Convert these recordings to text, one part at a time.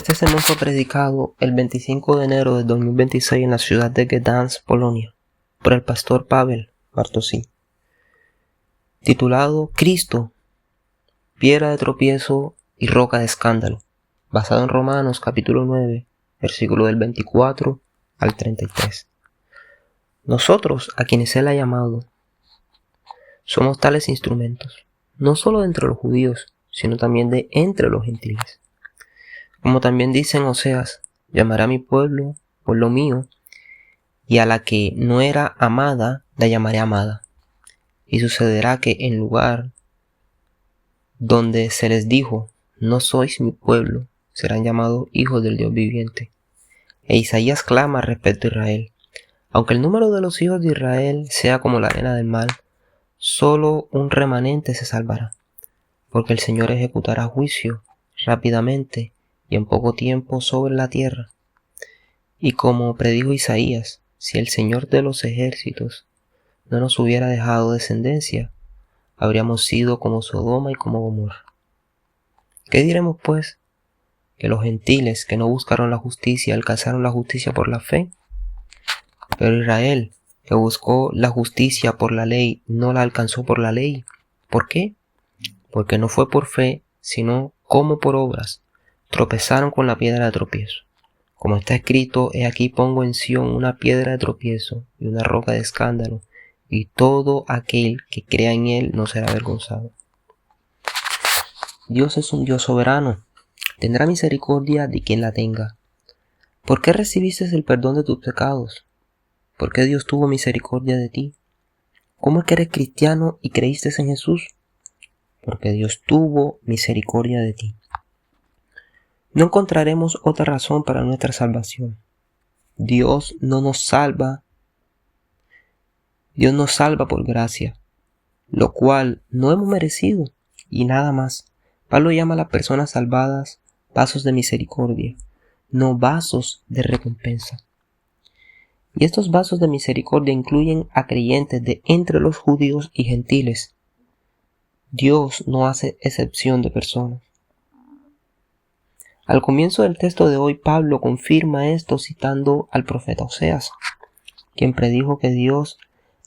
Este sermón fue predicado el 25 de enero de 2026 en la ciudad de Gdańsk, Polonia, por el pastor Paweł Bartosik, titulado Cristo, piedra de tropiezo y roca de escándalo, basado en Romanos capítulo 9, versículo del 24 al 33. Nosotros, a quienes Él ha llamado, somos tales instrumentos, no solo de entre los judíos, sino también de entre los gentiles. Como también dice en Oseas, llamaré a mi pueblo mío, y a la que no era amada, la llamaré amada. Y sucederá que en lugar donde se les dijo, no sois mi pueblo, serán llamados hijos del Dios viviente. E Isaías clama respecto a Israel. Aunque el número de los hijos de Israel sea como la arena del mar, solo un remanente se salvará, porque el Señor ejecutará juicio rápidamente y en poco tiempo sobre la tierra. Y como predijo Isaías, si el Señor de los ejércitos no nos hubiera dejado descendencia, habríamos sido como Sodoma y como Gomorra. ¿Qué diremos pues? ¿Que los gentiles que no buscaron la justicia alcanzaron la justicia por la fe? Pero Israel, que buscó la justicia por la ley, no la alcanzó por la ley. ¿Por qué? Porque no fue por fe, sino como por obras. Tropezaron con la piedra de tropiezo. Como está escrito, he aquí pongo en Sión una piedra de tropiezo y una roca de escándalo, y todo aquel que crea en él no será avergonzado. Dios es un Dios soberano. Tendrá misericordia de quien la tenga. ¿Por qué recibiste el perdón de tus pecados? ¿Por qué Dios tuvo misericordia de ti? ¿Cómo es que eres cristiano y creíste en Jesús? Porque Dios tuvo misericordia de ti. No encontraremos otra razón para nuestra salvación. Dios nos salva por gracia, lo cual no hemos merecido, y nada más. Pablo llama a las personas salvadas vasos de misericordia, no vasos de recompensa. Y estos vasos de misericordia incluyen a creyentes de entre los judíos y gentiles. Dios no hace excepción de personas. Al comienzo del texto de hoy, Pablo confirma esto citando al profeta Oseas, quien predijo que Dios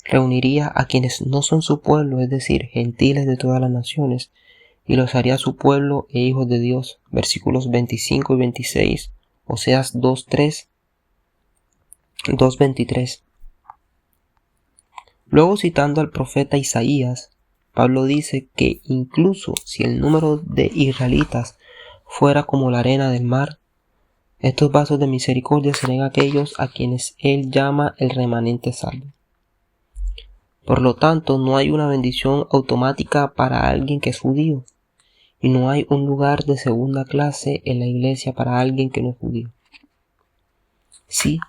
reuniría a quienes no son su pueblo, es decir, gentiles de todas las naciones, y los haría su pueblo e hijos de Dios. Versículos 25 y 26, Oseas 2:3, 2:23. Luego, citando al profeta Isaías, Pablo dice que incluso si el número de israelitas fuera como la arena del mar, estos vasos de misericordia serían aquellos a quienes él llama el remanente salvo. Por lo tanto, no hay una bendición automática para alguien que es judío, y no hay un lugar de segunda clase en la iglesia para alguien que no es judío. Sí,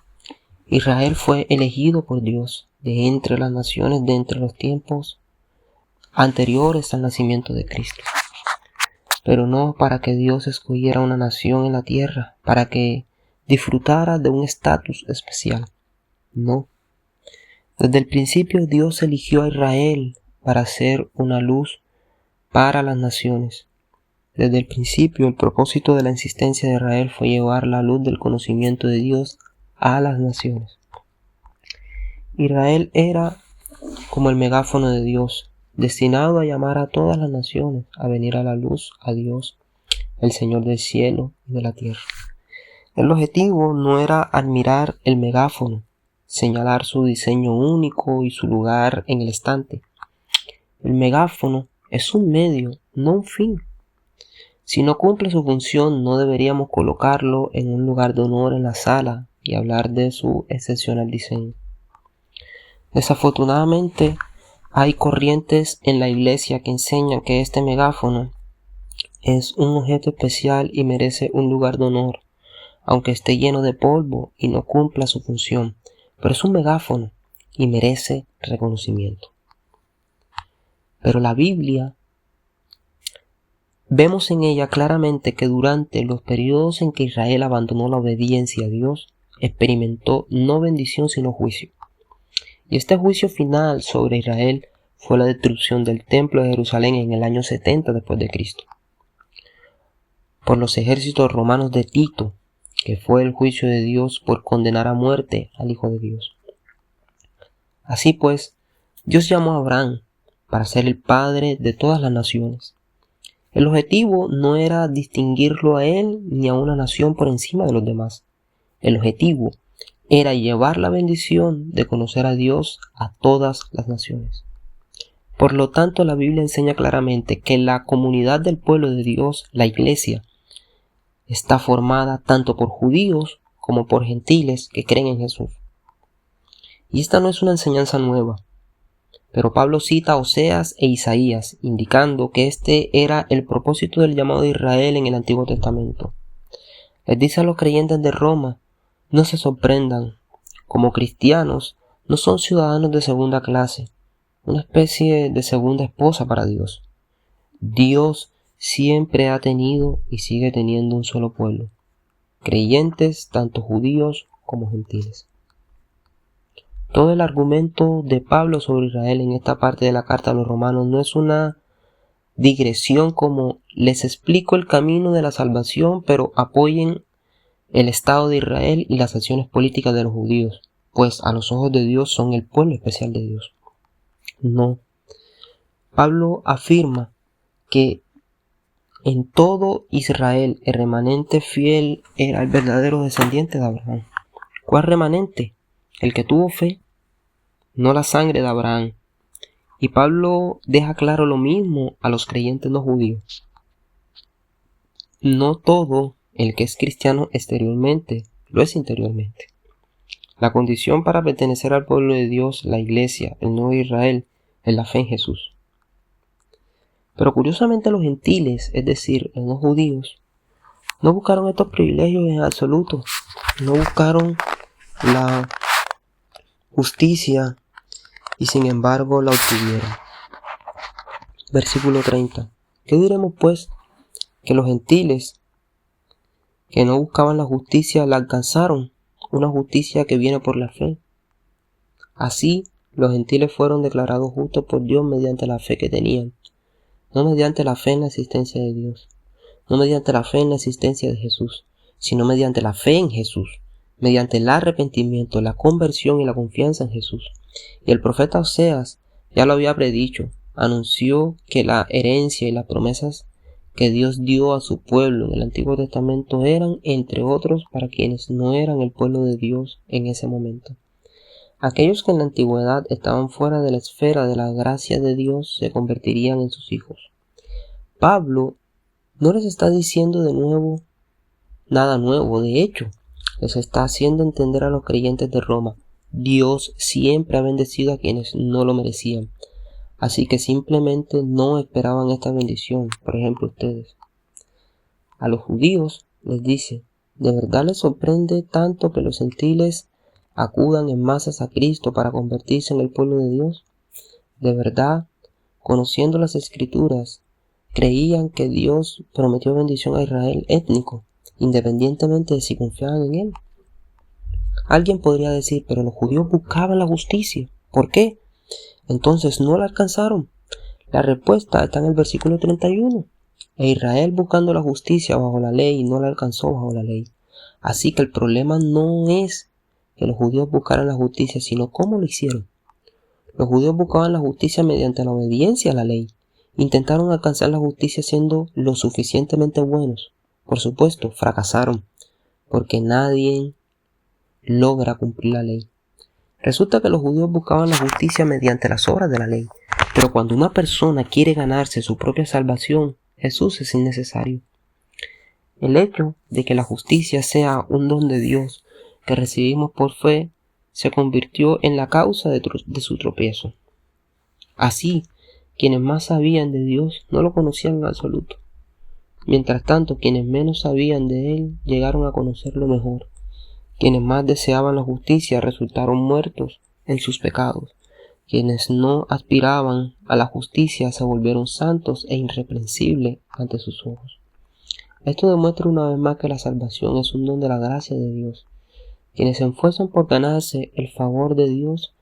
Israel fue elegido por Dios de entre las naciones, de entre los tiempos anteriores al nacimiento de Cristo. Pero no para que Dios escogiera una nación en la tierra, para que disfrutara de un estatus especial. No. Desde el principio Dios eligió a Israel para ser una luz para las naciones. Desde el principio el propósito de la existencia de Israel fue llevar la luz del conocimiento de Dios a las naciones. Israel era como el megáfono de Dios, destinado a llamar a todas las naciones a venir a la luz, a Dios, el Señor del cielo y de la tierra. El objetivo no era admirar el megáfono, señalar su diseño único y su lugar en el estante. El megáfono es un medio, no un fin. Si no cumple su función, no deberíamos colocarlo en un lugar de honor en la sala y hablar de su excepcional diseño. Desafortunadamente, hay corrientes en la iglesia que enseñan que este megáfono es un objeto especial y merece un lugar de honor, aunque esté lleno de polvo y no cumpla su función. Pero es un megáfono y merece reconocimiento. Pero la Biblia, vemos en ella claramente que durante los periodos en que Israel abandonó la obediencia a Dios, experimentó no bendición sino juicio. Y este juicio final sobre Israel fue la destrucción del templo de Jerusalén en el año 70 después de Cristo. por los ejércitos romanos de Tito, que fue el juicio de Dios por condenar a muerte al Hijo de Dios. Así pues, Dios llamó a Abraham para ser el padre de todas las naciones. El objetivo no era distinguirlo a él ni a una nación por encima de los demás. El objetivo era llevar la bendición de conocer a Dios a todas las naciones. Por lo tanto, la Biblia enseña claramente que la comunidad del pueblo de Dios, la Iglesia, está formada tanto por judíos como por gentiles que creen en Jesús. Y esta no es una enseñanza nueva, pero Pablo cita a Oseas e Isaías, indicando que este era el propósito del llamado de Israel en el Antiguo Testamento. Les dice a los creyentes de Roma: no se sorprendan, como cristianos no son ciudadanos de segunda clase, una especie de segunda esposa para Dios. Dios siempre ha tenido y sigue teniendo un solo pueblo, creyentes tanto judíos como gentiles. Todo el argumento de Pablo sobre Israel en esta parte de la carta a los romanos no es una digresión como les explico el camino de la salvación, pero apoyen el Estado de Israel y las acciones políticas de los judíos, pues a los ojos de Dios son el pueblo especial de Dios. No. Pablo afirma que en todo Israel el remanente fiel era el verdadero descendiente de Abraham. ¿Cuál remanente? El que tuvo fe, no la sangre de Abraham. Y Pablo deja claro lo mismo a los creyentes no judíos. No todo el que es cristiano exteriormente lo es interiormente. La condición para pertenecer al pueblo de Dios, la Iglesia, el nuevo Israel, es la fe en Jesús. Pero curiosamente los gentiles, es decir, los no judíos, no buscaron estos privilegios en absoluto. No buscaron la justicia y sin embargo la obtuvieron. Versículo 30. ¿Qué diremos pues? Que los gentiles que no buscaban la justicia la alcanzaron, una justicia que viene por la fe. Así, los gentiles fueron declarados justos por Dios mediante la fe que tenían, no mediante la fe en la existencia de Dios, no mediante la fe en la existencia de Jesús, sino mediante la fe en Jesús, mediante el arrepentimiento, la conversión y la confianza en Jesús. Y el profeta Oseas ya lo había predicho, anunció que la herencia y las promesas que Dios dio a su pueblo en el Antiguo Testamento eran, entre otros, para quienes no eran el pueblo de Dios en ese momento. Aquellos que en la antigüedad estaban fuera de la esfera de la gracia de Dios se convertirían en sus hijos. Pablo no les está diciendo de nuevo nada nuevo, de hecho, les está haciendo entender a los creyentes de Roma: Dios siempre ha bendecido a quienes no lo merecían. Así que simplemente no esperaban esta bendición. Por ejemplo, ustedes. A los judíos les dice: ¿de verdad les sorprende tanto que los gentiles acudan en masas a Cristo para convertirse en el pueblo de Dios? ¿De verdad, conociendo las Escrituras, creían que Dios prometió bendición a Israel étnico, independientemente de si confiaban en él? Alguien podría decir: pero los judíos buscaban la justicia. ¿Por qué? Entonces no la alcanzaron. La respuesta está en el versículo 31. E Israel, buscando la justicia bajo la ley, no la alcanzó bajo la ley. Así que el problema no es que los judíos buscaran la justicia, sino cómo lo hicieron. Los judíos buscaban la justicia mediante la obediencia a la ley. Intentaron alcanzar la justicia siendo lo suficientemente buenos. Por supuesto, fracasaron, porque nadie logra cumplir la ley. Resulta que los judíos buscaban la justicia mediante las obras de la ley, pero cuando una persona quiere ganarse su propia salvación, Jesús es innecesario. El hecho de que la justicia sea un don de Dios que recibimos por fe se convirtió en la causa de su tropiezo. Así, quienes más sabían de Dios no lo conocían en absoluto. Mientras tanto, quienes menos sabían de Él llegaron a conocerlo mejor. Quienes más deseaban la justicia resultaron muertos en sus pecados. Quienes no aspiraban a la justicia se volvieron santos e irreprensibles ante sus ojos. Esto demuestra una vez más que la salvación es un don de la gracia de Dios. Quienes se esfuerzan por ganarse el favor de Dios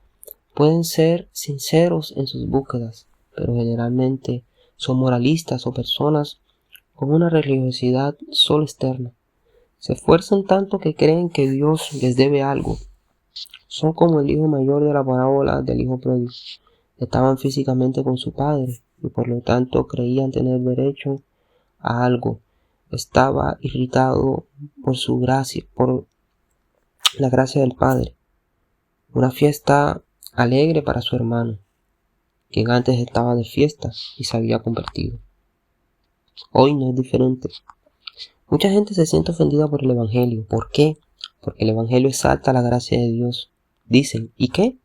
pueden ser sinceros en sus búsquedas, pero generalmente son moralistas o personas con una religiosidad solo externa. Se esfuerzan tanto que creen que Dios les debe algo. Son como el hijo mayor de la parábola del hijo pródigo. Estaban físicamente con su padre y por lo tanto creían tener derecho a algo. Estaba irritado por su gracia, por la gracia del padre. Una fiesta alegre para su hermano, quien antes estaba de fiesta y se había convertido. Hoy no es diferente. Mucha gente se siente ofendida por el Evangelio. ¿Por qué? Porque el Evangelio exalta la gracia de Dios. Dicen, ¿y qué?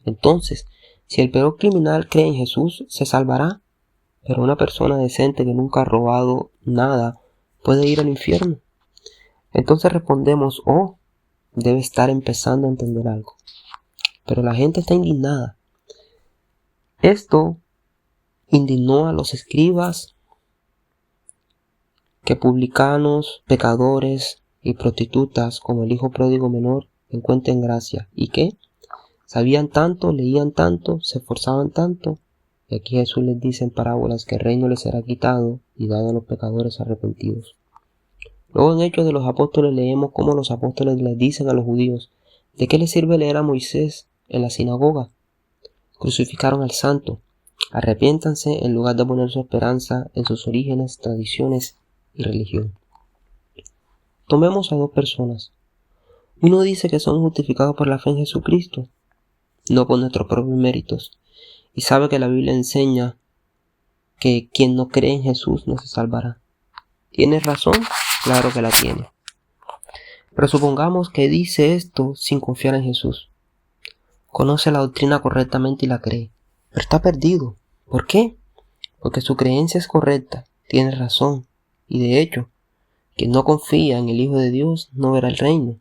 Entonces, si el peor criminal cree en Jesús, se salvará. Pero una persona decente que nunca ha robado nada puede ir al infierno. Entonces respondemos, debe estar empezando a entender algo. Pero la gente está indignada. Esto indignó a los escribas, que publicanos, pecadores y prostitutas como el hijo pródigo menor encuentren gracia. ¿Y qué? Sabían tanto, leían tanto, se esforzaban tanto. Y aquí Jesús les dice en parábolas que el reino les será quitado y dado a los pecadores arrepentidos. Luego en Hechos de los Apóstoles leemos cómo los apóstoles les dicen a los judíos, ¿de qué les sirve leer a Moisés en la sinagoga? Crucificaron al santo. Arrepiéntanse en lugar de poner su esperanza en sus orígenes, tradiciones y religión. Tomemos a dos personas. Uno dice que son justificados por la fe en Jesucristo, no por nuestros propios méritos, y sabe que la Biblia enseña que quien no cree en Jesús no se salvará. ¿Tiene razón? Claro que la tiene. Pero supongamos que dice esto sin confiar en Jesús. Conoce la doctrina correctamente y la cree, pero está perdido. ¿Por qué? Porque su creencia es correcta, tiene razón, y de hecho, quien no confía en el Hijo de Dios no verá el reino.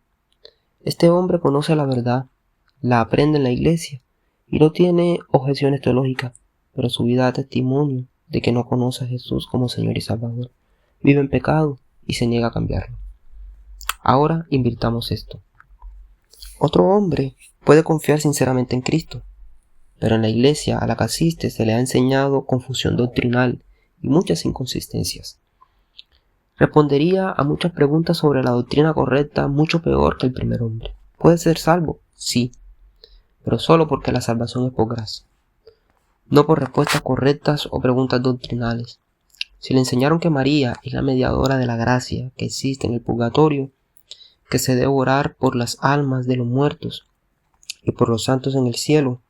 Este hombre conoce la verdad, la aprende en la iglesia, y no tiene objeciones teológicas, pero su vida da testimonio de que no conoce a Jesús como Señor y Salvador. Vive en pecado y se niega a cambiarlo. Ahora invirtamos esto. Otro hombre puede confiar sinceramente en Cristo, pero en la iglesia a la que asiste se le ha enseñado confusión doctrinal y muchas inconsistencias. Respondería a muchas preguntas sobre la doctrina correcta mucho peor que el primer hombre. ¿Puede ser salvo? Sí, pero solo porque la salvación es por gracia, no por respuestas correctas o preguntas doctrinales. Si le enseñaron que María es la mediadora de la gracia que existe en el purgatorio, que se debe orar por las almas de los muertos y por los santos en el cielo,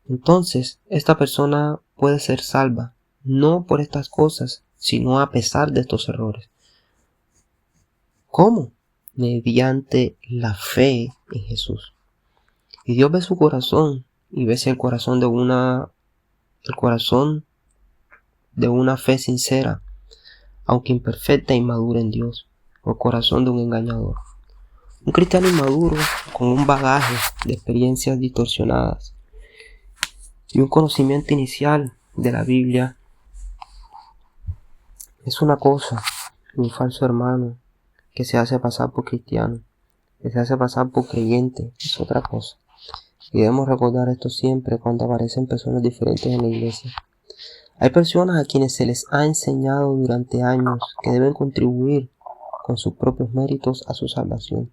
entonces esta persona puede ser salva, no por estas cosas, sino a pesar de estos errores. ¿Cómo? Mediante la fe en Jesús. Y Dios ve su corazón y ve si el corazón de una fe sincera, aunque imperfecta e inmadura en Dios, o el corazón de un engañador. Un cristiano inmaduro con un bagaje de experiencias distorsionadas y un conocimiento inicial de la Biblia es una cosa, y un falso hermano que se hace pasar por cristiano, que se hace pasar por creyente, es otra cosa. Y debemos recordar esto siempre cuando aparecen personas diferentes en la iglesia. Hay personas a quienes se les ha enseñado durante años que deben contribuir con sus propios méritos a su salvación,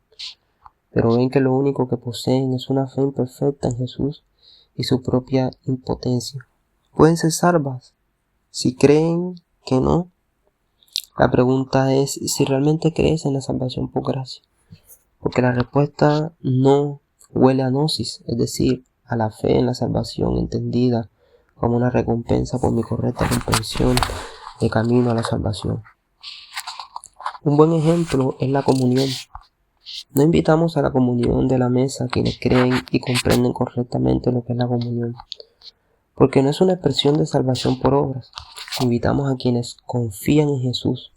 pero ven que lo único que poseen es una fe imperfecta en Jesús y su propia impotencia. ¿Pueden ser salvas? Si creen que no, la pregunta es si realmente crees en la salvación por gracia, porque la respuesta no huele a gnosis, es decir, a la fe en la salvación entendida como una recompensa por mi correcta comprensión de camino a la salvación. Un buen ejemplo es la comunión. No invitamos a la comunión de la mesa a quienes creen y comprenden correctamente lo que es la comunión, porque no es una expresión de salvación por obras. Invitamos a quienes confían en Jesús,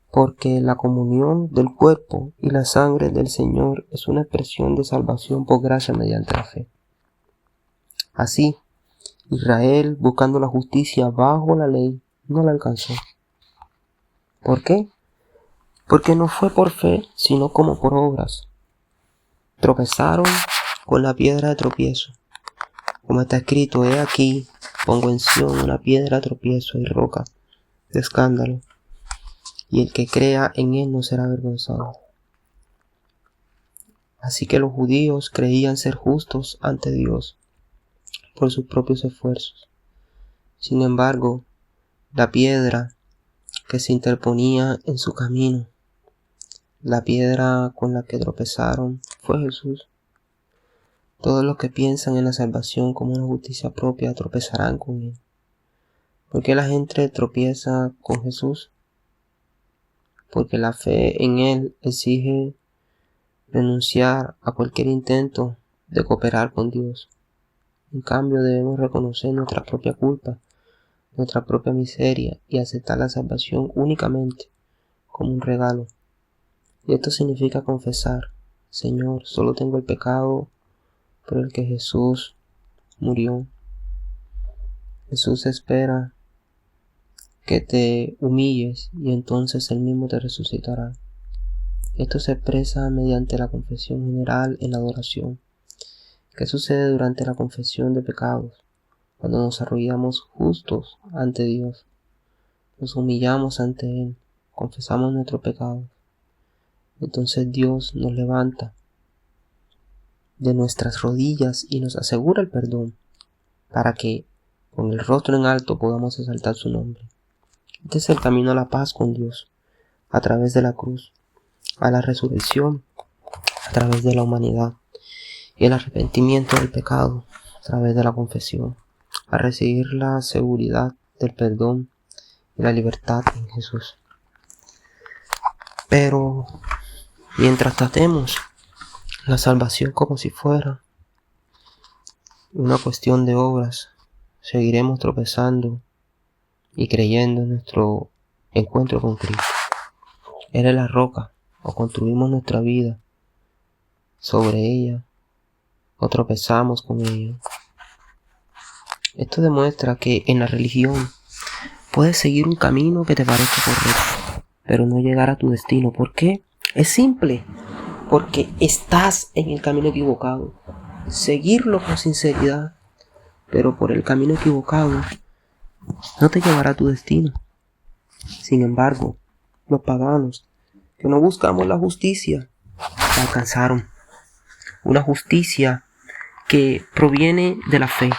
porque la comunión del cuerpo y la sangre del Señor es una expresión de salvación por gracia mediante la fe. Así, Israel, buscando la justicia bajo la ley, no la alcanzó. ¿Por qué? Porque no fue por fe, sino como por obras. Tropezaron con la piedra de tropiezo. Como está escrito, he aquí, pongo en Sión una piedra de tropiezo y roca de escándalo, y el que crea en él no será avergonzado. Así que los judíos creían ser justos ante Dios por sus propios esfuerzos. Sin embargo, la piedra que se interponía en su camino, la piedra con la que tropezaron, fue Jesús. Todos los que piensan en la salvación como una justicia propia tropezarán con él. ¿Por qué la gente tropieza con Jesús? Porque la fe en él exige renunciar a cualquier intento de cooperar con Dios. En cambio, debemos reconocer nuestra propia culpa, nuestra propia miseria y aceptar la salvación únicamente como un regalo. Y esto significa confesar: Señor, solo tengo el pecado por el que Jesús murió. Jesús espera que te humilles y entonces Él mismo te resucitará. Esto se expresa mediante la confesión general en la adoración. ¿Qué sucede durante la confesión de pecados? Cuando nos arrodillamos justos ante Dios, nos humillamos ante Él, confesamos nuestros pecados. Entonces Dios nos levanta de nuestras rodillas y nos asegura el perdón, para que con el rostro en alto podamos exaltar su nombre. Este es el camino a la paz con Dios, a través de la cruz, a la resurrección, a través de la humanidad, y el arrepentimiento del pecado, a través de la confesión, a recibir la seguridad del perdón y la libertad en Jesús. Pero mientras tratemos la salvación como si fuera una cuestión de obras, seguiremos tropezando y creyendo en nuestro encuentro con Cristo. Él es la roca, o construimos nuestra vida sobre ella, o tropezamos con ella. Esto demuestra que en la religión puedes seguir un camino que te parezca correcto, pero no llegar a tu destino. ¿Por qué? Es simple, porque estás en el camino equivocado. Seguirlo con sinceridad, pero por el camino equivocado, no te llevará a tu destino. Sin embargo, los paganos, que no buscamos la justicia, la alcanzaron. Una justicia que proviene de la fe.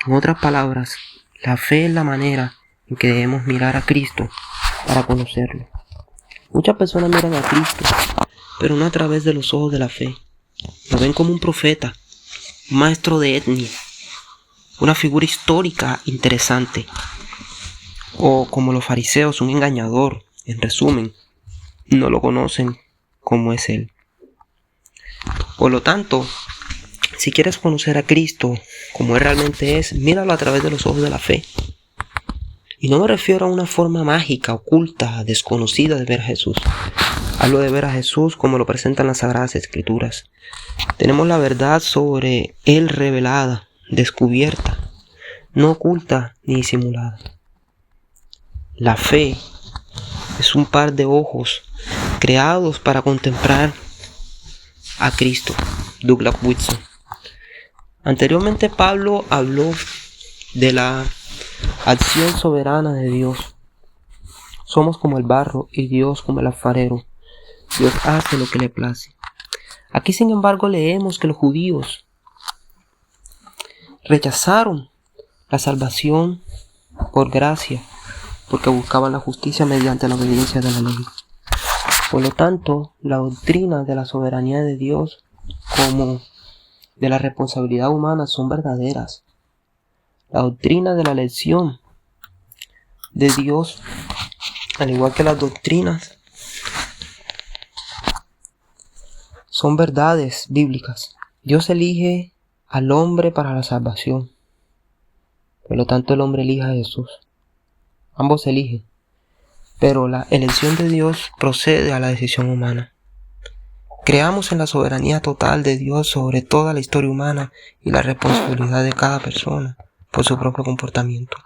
En otras palabras, la fe es la manera en que debemos mirar a Cristo para conocerlo. Muchas personas miran a Cristo, pero no a través de los ojos de la fe. Lo ven como un profeta, un maestro de etnia, una figura histórica interesante, o como los fariseos, un engañador. En resumen, no lo conocen como es Él. Por lo tanto, si quieres conocer a Cristo como Él realmente es, míralo a través de los ojos de la fe. Y no me refiero a una forma mágica, oculta, desconocida de ver a Jesús. Hablo de ver a Jesús como lo presentan las Sagradas Escrituras. Tenemos la verdad sobre Él revelada, descubierta, no oculta ni disimulada. La fe es un par de ojos creados para contemplar a Cristo. Douglas Wilson. Anteriormente Pablo habló de la acción soberana de Dios. Somos como el barro y Dios como el alfarero. Dios hace lo que le place. Aquí, sin embargo, leemos que los judíos rechazaron la salvación por gracia, porque buscaban la justicia mediante la obediencia de la ley. Por lo tanto, la doctrina de la soberanía de Dios como de la responsabilidad humana son verdaderas. La doctrina de la elección de Dios, al igual que las doctrinas, son verdades bíblicas. Dios elige al hombre para la salvación. Por lo tanto, el hombre elige a Jesús. Ambos eligen. Pero la elección de Dios procede a la decisión humana. Creamos en la soberanía total de Dios sobre toda la historia humana y la responsabilidad de cada persona por su propio comportamiento.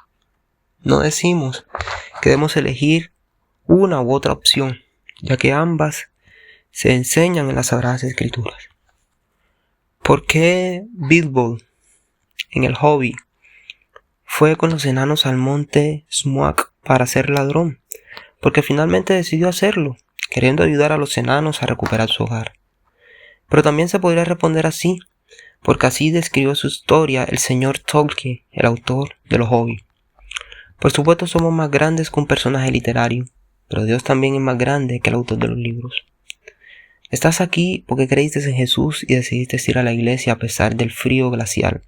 No decimos que debemos elegir una u otra opción, ya que ambas se enseñan en las Sagradas Escrituras. ¿Por qué Bilbo en el Hobbit fue con los enanos al monte Smoak para ser ladrón? porque finalmente decidió hacerlo, queriendo ayudar a los enanos a recuperar su hogar. Pero también se podría responder así, porque así describió su historia el señor Tolkien, el autor de los Hobbit. Por supuesto somos más grandes que un personaje literario, pero Dios también es más grande que el autor de los libros. Estás aquí porque creíste en Jesús y decidiste ir a la iglesia a pesar del frío glacial.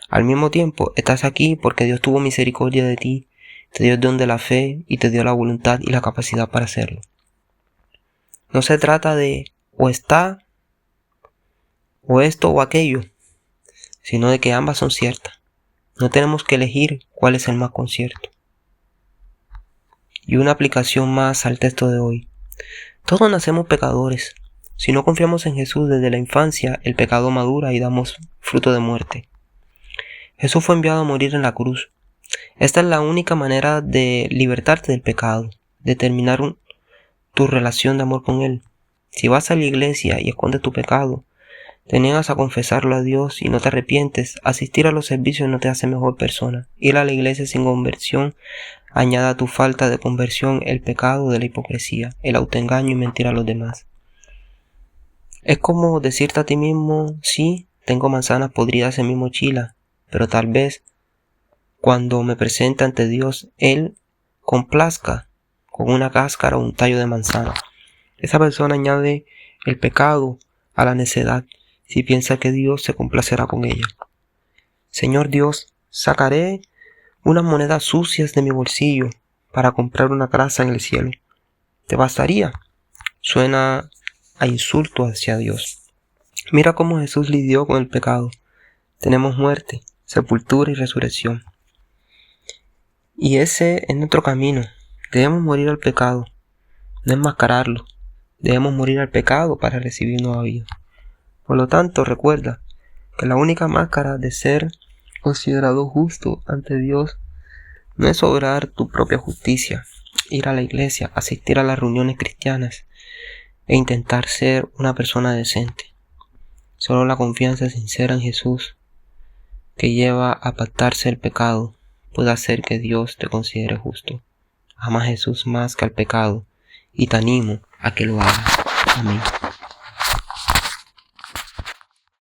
Al mismo tiempo, estás aquí porque Dios tuvo misericordia de ti, te dio el don de la fe y te dio la voluntad y la capacidad para hacerlo. No se trata de o está, o esto o aquello, sino de que ambas son ciertas. No tenemos que elegir cuál es el más concierto. Y una aplicación más al texto de hoy. Todos nacemos pecadores. Si no confiamos en Jesús desde la infancia, el pecado madura y damos fruto de muerte. Jesús fue enviado a morir en la cruz. Esta es la única manera de libertarte del pecado, de terminar tu relación de amor con Él. Si vas a la iglesia y escondes tu pecado, te niegas a confesarlo a Dios y no te arrepientes, asistir a los servicios no te hace mejor persona. Ir a la iglesia sin conversión añade a tu falta de conversión el pecado de la hipocresía, el autoengaño y mentir a los demás. Es como decirte a ti mismo, sí, tengo manzanas podridas en mi mochila, pero tal vez cuando me presente ante Dios, Él complazca con una cáscara o un tallo de manzana. Esa persona añade el pecado a la necedad si piensa que Dios se complacerá con ella. Señor Dios, sacaré unas monedas sucias de mi bolsillo para comprar una casa en el cielo. ¿Te bastaría? Suena a insulto hacia Dios. Mira cómo Jesús lidió con el pecado. Tenemos muerte, sepultura y resurrección. Y ese es nuestro camino. Debemos morir al pecado, no enmascararlo. Debemos morir al pecado para recibir nueva vida. Por lo tanto, recuerda que la única máscara de ser considerado justo ante Dios no es obrar tu propia justicia, ir a la iglesia, asistir a las reuniones cristianas e intentar ser una persona decente. Solo la confianza sincera en Jesús, que lleva a apartarse el pecado, puede hacer que Dios te considere justo. Ama a Jesús más que al pecado y te animo a que lo hagas. Amén.